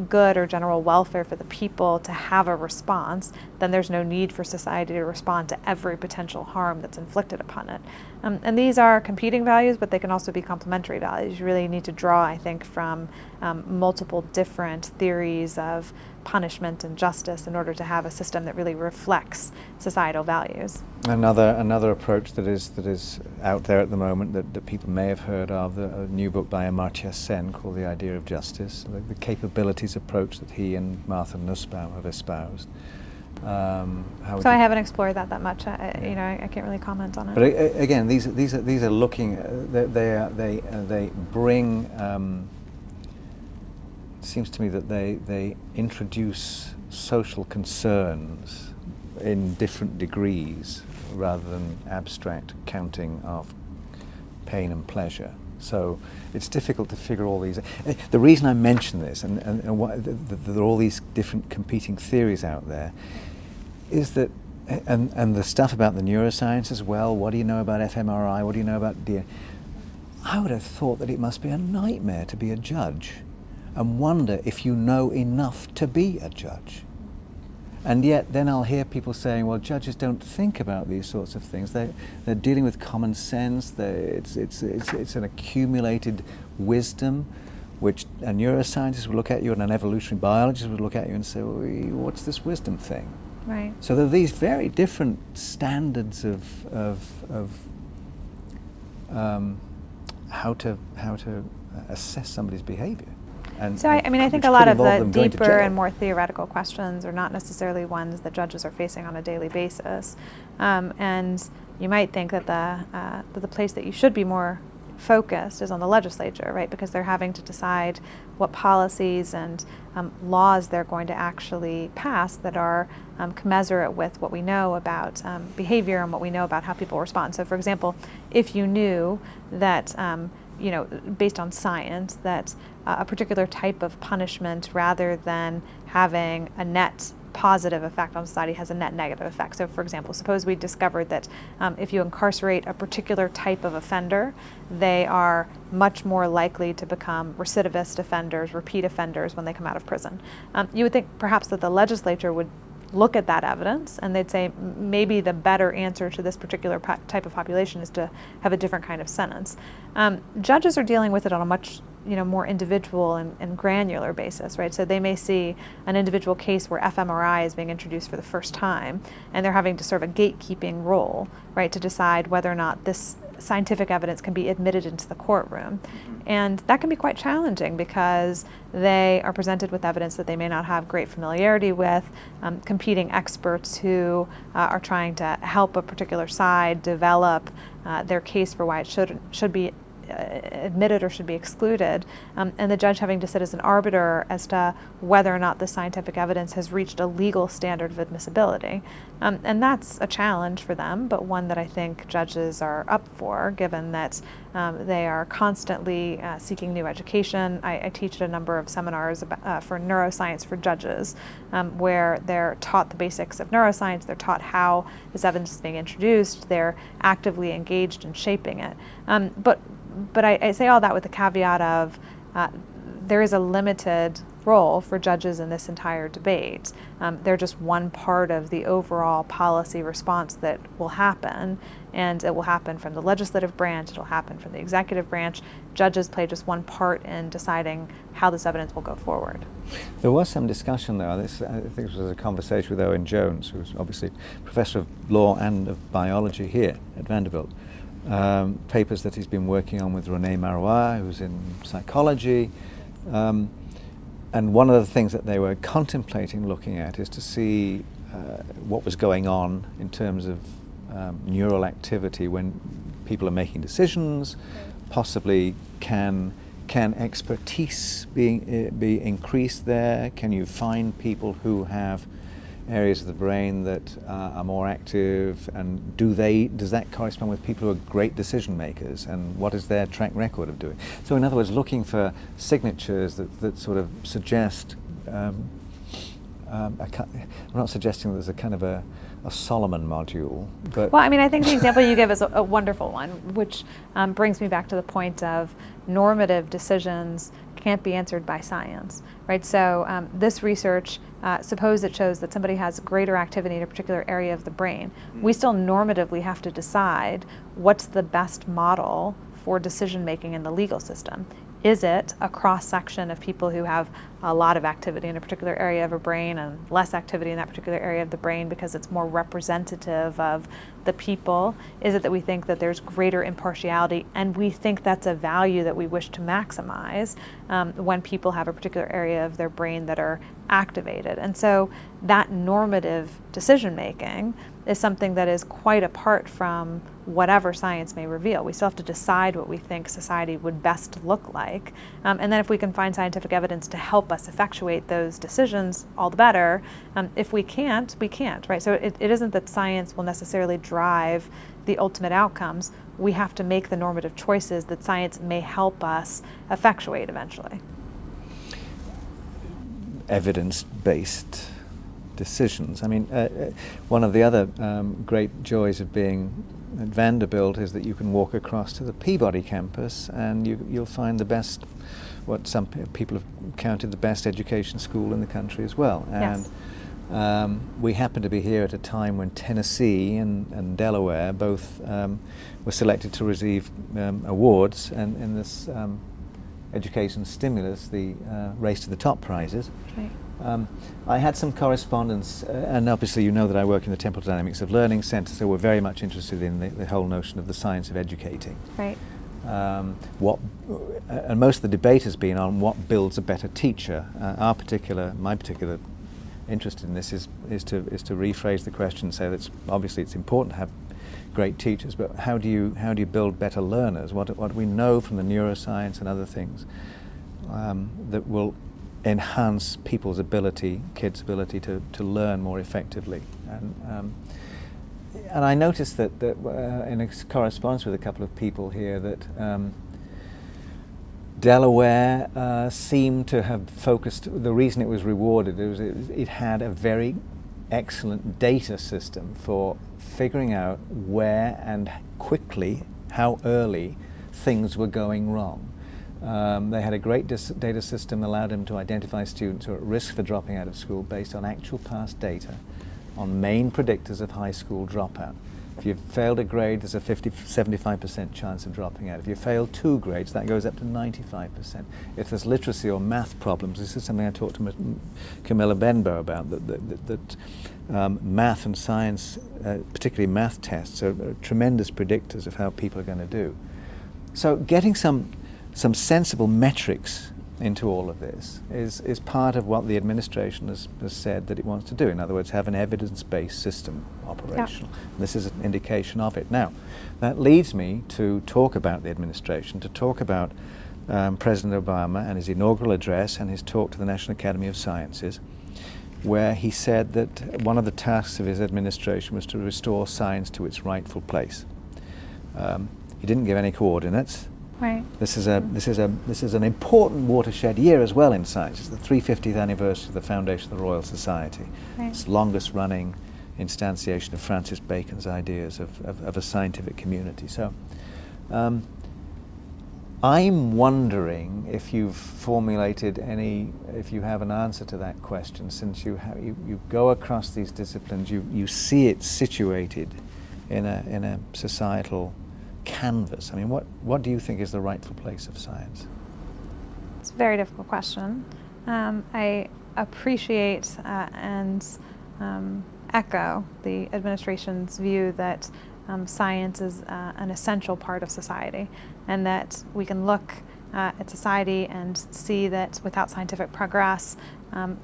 good or general welfare for the people to have a response, then there's no need for society to respond to every potential harm that's inflicted upon it. And these are competing values, but they can also be complementary values. You really need to draw, I think, from multiple different theories of punishment and justice in order to have a system that really reflects societal values. Another approach that is out there at the moment that people may have heard of, a new book by Amartya Sen called The Idea of Justice, the capabilities approach that he and Martha Nussbaum have espoused. So I haven't explored that much. I can't really comment on it. But again, these are looking. They bring. It seems to me that they introduce social concerns in different degrees rather than abstract counting of pain and pleasure. So it's difficult to figure all these. The reason I mention this, and there are all these different competing theories out there, is that, and the stuff about the neuroscience as well. What do you know about fMRI? What do you know about DNA? I would have thought that it must be a nightmare to be a judge, and wonder if you know enough to be a judge. And yet then I'll hear people saying, well, judges don't think about these sorts of things. They're dealing with common sense. It's an accumulated wisdom, which a neuroscientist would look at you and an evolutionary biologist would look at you and say, well, what's this wisdom thing? Right. So there are these very different standards of how to assess somebody's behavior. So I think a lot of the deeper and more theoretical questions are not necessarily ones that judges are facing on a daily basis, and you might think that the place that you should be more focused is on the legislature, right? Because they're having to decide what policies and laws they're going to actually pass that are commensurate with what we know about behavior and what we know about how people respond. So, for example, if you knew that based on science, that a particular type of punishment, rather than having a net positive effect on society, has a net negative effect. So, for example, suppose we discovered that if you incarcerate a particular type of offender, they are much more likely to become recidivist offenders, repeat offenders when they come out of prison. You would think perhaps that the legislature would look at that evidence and they'd say maybe the better answer to this particular type of population is to have a different kind of sentence. Judges are dealing with it on a much more individual and granular basis, right? So they may see an individual case where fMRI is being introduced for the first time, and they're having to serve a gatekeeping role, right, to decide whether or not this scientific evidence can be admitted into the courtroom. And that can be quite challenging because they are presented with evidence that they may not have great familiarity with, competing experts who are trying to help a particular side develop their case for why it should be admitted or should be excluded, and the judge having to sit as an arbiter as to whether or not the scientific evidence has reached a legal standard of admissibility. And that's a challenge for them, but one that I think judges are up for, given that they are constantly seeking new education. I teach at a number of seminars for neuroscience for judges, where they're taught the basics of neuroscience, they're taught how this evidence is being introduced, they're actively engaged in shaping it. But I say all that with the caveat of there is a limited role for judges in this entire debate. They're just one part of the overall policy response that will happen, and it will happen from the legislative branch, it'll happen from the executive branch. Judges play just one part in deciding how this evidence will go forward. There was some discussion though, I think this was a conversation with Owen Jones, who's obviously professor of law and of biology here at Vanderbilt. Papers that he's been working on with René Marois, who's in psychology. And one of the things that they were contemplating looking at is to see what was going on in terms of neural activity when people are making decisions. Possibly can expertise be increased there? Can you find people who have areas of the brain that are more active, and does that correspond with people who are great decision makers, and what is their track record of doing? So in other words, looking for signatures that sort of suggest, I'm not suggesting there's a kind of a Solomon module, but... Well, I mean, I think the example you give is a wonderful one, which brings me back to the point of normative decisions can't be answered by science, right? So this research, suppose it shows that somebody has greater activity in a particular area of the brain. We still normatively have to decide what's the best model for decision making in the legal system. Is it a cross-section of people who have a lot of activity in a particular area of a brain and less activity in that particular area of the brain because it's more representative of the people? Is it that we think that there's greater impartiality and we think that's a value that we wish to maximize when people have a particular area of their brain that are activated? And so that normative decision-making is something that is quite apart from whatever science may reveal. We still have to decide what we think society would best look like. And then if we can find scientific evidence to help us effectuate those decisions, all the better. If we can't, we can't, right? So it isn't that science will necessarily drive the ultimate outcomes. We have to make the normative choices that science may help us effectuate eventually. Evidence-based decisions. I mean, one of the other great joys of being at Vanderbilt is that you can walk across to the Peabody campus and you'll find the best, what some people have counted the best education school in the country as well. And yes. We happen to be here at a time when Tennessee and Delaware both were selected to receive awards, and in this education stimulus, the race to the top prizes. Right. I had some correspondence, and obviously you know that I work in the Temple Dynamics of Learning Centre, so we're very much interested in the whole notion of the science of educating. Right. And most of the debate has been on what builds a better teacher. My particular interest in this is to rephrase the question and say that obviously it's important to have great teachers, but how do you build better learners? What do we know from the neuroscience and other things that will enhance people's ability, kids' ability to learn more effectively? And I noticed that in a correspondence with a couple of people here that Delaware seemed to have focused, the reason it was rewarded, it had a very excellent data system for figuring out where and quickly, how early things were going wrong. They had a great data system that allowed them to identify students who are at risk for dropping out of school based on actual past data on main predictors of high school dropout. If you've failed a grade, there's a 75% chance of dropping out. If you fail 2 grades, that goes up to 95%. If there's literacy or math problems, this is something I talked to Camilla Benbow about, that math and science, particularly math tests, are tremendous predictors of how people are going to do. So getting some sensible metrics into all of this is part of what the administration has said that it wants to do. In other words, have an evidence-based system operational. Yeah. This is an indication of it. Now, that leads me to talk about the administration, to talk about President Obama and his inaugural address and his talk to the National Academy of Sciences, where he said that one of the tasks of his administration was to restore science to its rightful place. He didn't give any coordinates. Right. This is an important watershed year as well in science. It's the 350th anniversary of the foundation of the Royal Society. Right. It's the longest running instantiation of Francis Bacon's ideas of a scientific community. So I'm wondering if you've formulated if you have an answer to that question, since you go across these disciplines, you see it situated in a societal canvas. I mean, what do you think is the rightful place of science? It's a very difficult question. I appreciate and echo the administration's view that science is an essential part of society, and that we can look at society and see that without scientific progress,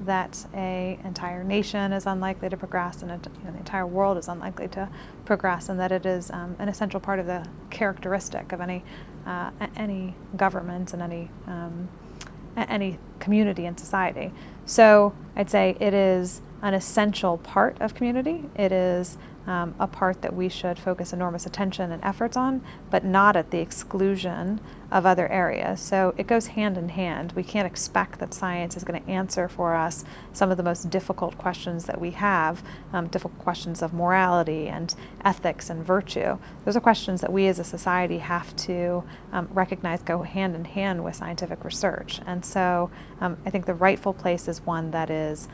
that an entire nation is unlikely to progress, and the entire world is unlikely to progress, and that it is an essential part of the characteristic of any government and any community and society. So I'd say it is an essential part of community. It is a part that we should focus enormous attention and efforts on, but not at the exclusion of other areas. So it goes hand in hand. We can't expect that science is going to answer for us some of the most difficult questions that we have, difficult questions of morality and ethics and virtue. Those are questions that we as a society have to recognize go hand in hand with scientific research. And so I think the rightful place is one that is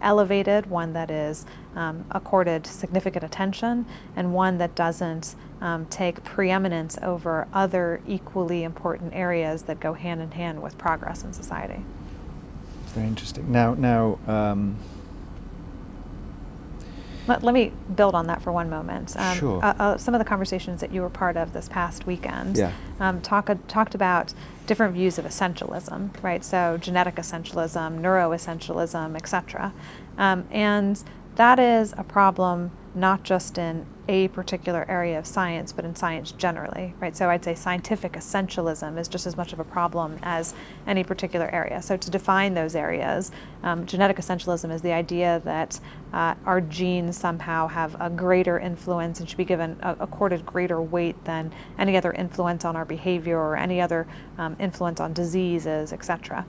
elevated, one that is accorded significant attention, and one that doesn't take preeminence over other equally important areas that go hand in hand with progress in society. Very interesting. Now, let me build on that for one moment. Sure. Some of the conversations that you were part of this past weekend talked about different views of essentialism, right? So genetic essentialism, neuroessentialism, etc. And that is a problem not just in a particular area of science, but in science generally, right? So I'd say scientific essentialism is just as much of a problem as any particular area. So to define those areas, genetic essentialism is the idea that our genes somehow have a greater influence and should be given accorded greater weight than any other influence on our behavior or any other influence on diseases, etc.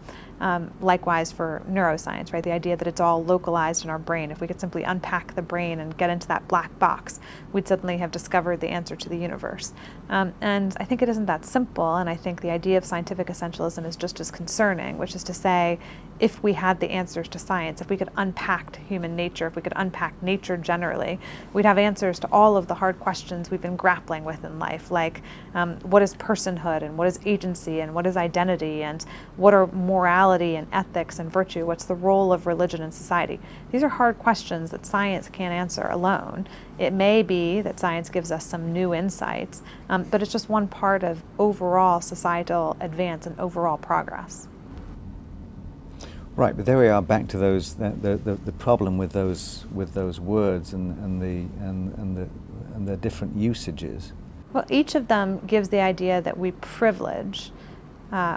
Likewise for neuroscience, right? The idea that it's all localized in our brain. If we could simply unpack the brain and get into that black box, we'd suddenly have discovered the answer to the universe. And I think it isn't that simple, and I think the idea of scientific essentialism is just as concerning, which is to say, if we had the answers to science, if we could unpack human nature, if we could unpack nature generally, we'd have answers to all of the hard questions we've been grappling with in life, like what is personhood, and what is agency, and what is identity, and what are morality and ethics and virtue, what's the role of religion in society. These are hard questions that science can't answer alone. It may be that science gives us some new insights, but it's just one part of overall societal advance and overall progress. Right, but there we are back to those the problem with those words and the different usages. Well, each of them gives the idea that we privilege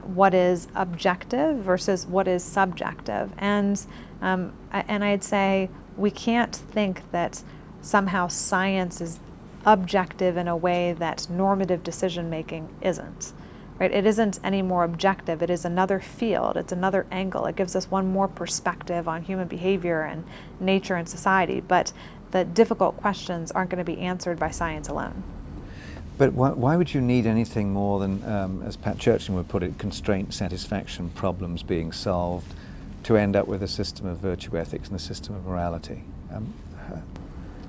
what is objective versus what is subjective, and I'd say we can't think that somehow science is objective in a way that normative decision making isn't. Right? It isn't any more objective. It is another field. It's another angle. It gives us one more perspective on human behavior and nature and society. But the difficult questions aren't going to be answered by science alone. But why would you need anything more than, as Pat Churchill would put it, constraint satisfaction problems being solved to end up with a system of virtue ethics and a system of morality?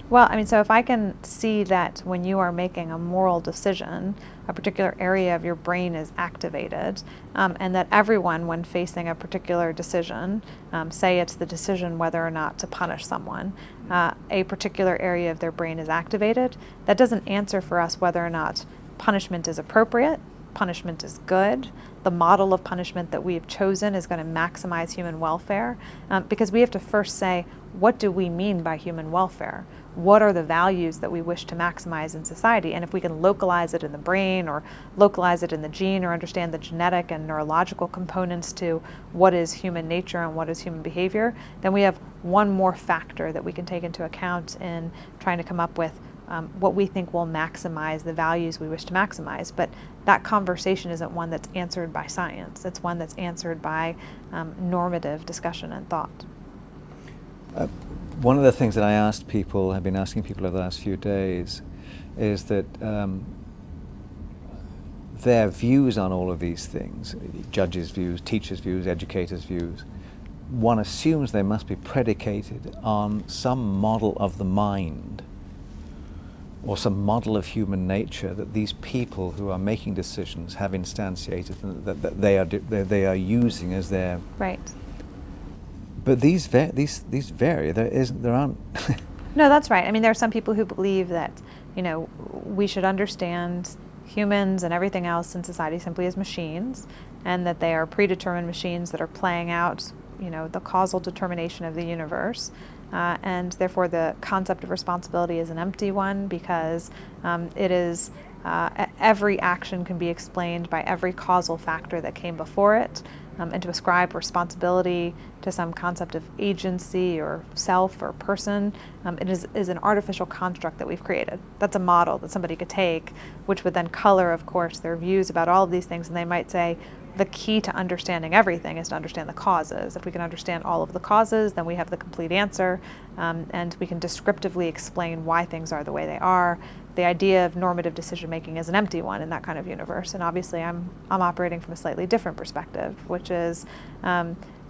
Well, I mean, so if I can see that when you are making a moral decision, a particular area of your brain is activated, and that everyone, when facing a particular decision, say it's the decision whether or not to punish someone, a particular area of their brain is activated, that doesn't answer for us whether or not punishment is appropriate punishment is good. The model of punishment that we have chosen is going to maximize human welfare, because we have to first say, what do we mean by human welfare? What are the values that we wish to maximize in society? And if we can localize it in the brain or localize it in the gene or understand the genetic and neurological components to what is human nature and what is human behavior, then we have one more factor that we can take into account in trying to come up with what we think will maximize the values we wish to maximize. But that conversation isn't one that's answered by science. It's one that's answered by normative discussion and thought. One of the things that I've been asking people over the last few days, is that their views on all of these things, judges' views, teachers' views, educators' views, one assumes they must be predicated on some model of the mind or some model of human nature that these people who are making decisions have instantiated and that they are using as their... Right. But these vary. There aren't. No, that's right. I mean, there are some people who believe that, we should understand humans and everything else in society simply as machines, and that they are predetermined machines that are playing out, the causal determination of the universe. And therefore the concept of responsibility is an empty one, because it is every action can be explained by every causal factor that came before it, and to ascribe responsibility to some concept of agency or self or person, it is an artificial construct that we've created. That's a model that somebody could take, which would then color, of course, their views about all of these things, and they might say, the key to understanding everything is to understand the causes. If we can understand all of the causes, then we have the complete answer, and we can descriptively explain why things are the way they are. The idea of normative decision-making is an empty one in that kind of universe, and obviously I'm operating from a slightly different perspective, which is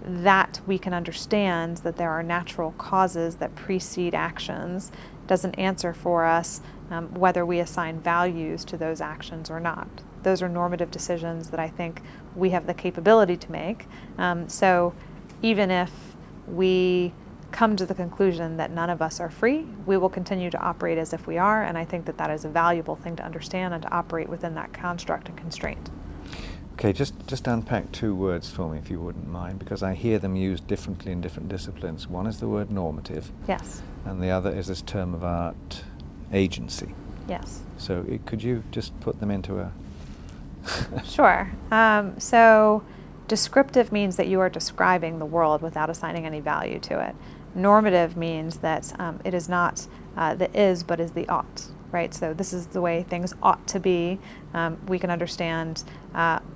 that we can understand that there are natural causes that precede actions doesn't answer for us whether we assign values to those actions or not. Those are normative decisions that I think we have the capability to make. So even if we come to the conclusion that none of us are free, we will continue to operate as if we are, and I think that that is a valuable thing to understand and to operate within that construct and constraint. Okay, just unpack two words for me, if you wouldn't mind, because I hear them used differently in different disciplines. One is the word normative. Yes. And the other is this term of art, agency. Yes. So could you just put them into a... Sure. So descriptive means that you are describing the world without assigning any value to it. Normative means that it is not the is, but is the ought, right? So this is the way things ought to be. We can understand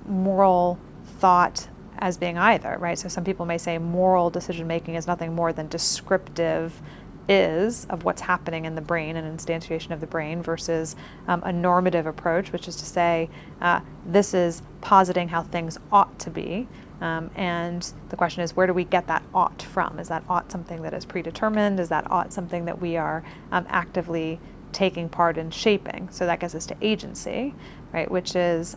moral thought as being either, right? So some people may say moral decision-making is nothing more than descriptive is of what's happening in the brain and instantiation of the brain versus a normative approach, which is to say this is positing how things ought to be. And the question is, where do we get that ought from? Is that ought something that is predetermined? Is that ought something that we are actively taking part in shaping? So that gets us to agency, right? Which is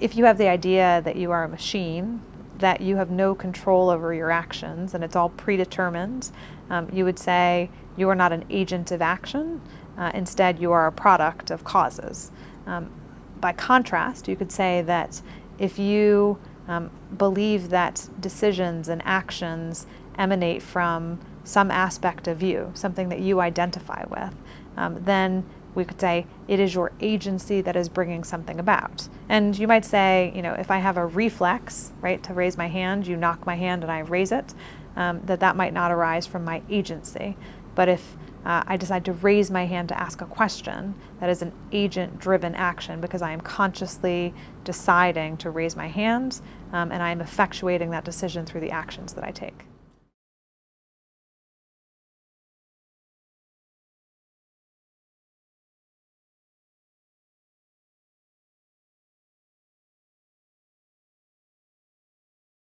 if you have the idea that you are a machine, that you have no control over your actions and it's all predetermined, you would say you are not an agent of action. Instead, you are a product of causes. By contrast, you could say that if you believe that decisions and actions emanate from some aspect of you, something that you identify with, then we could say it is your agency that is bringing something about. And you might say, if I have a reflex, right, to raise my hand, you knock my hand and I raise it, that might not arise from my agency. But if I decide to raise my hand to ask a question, that is an agent-driven action because I am consciously deciding to raise my hand, and I am effectuating that decision through the actions that I take.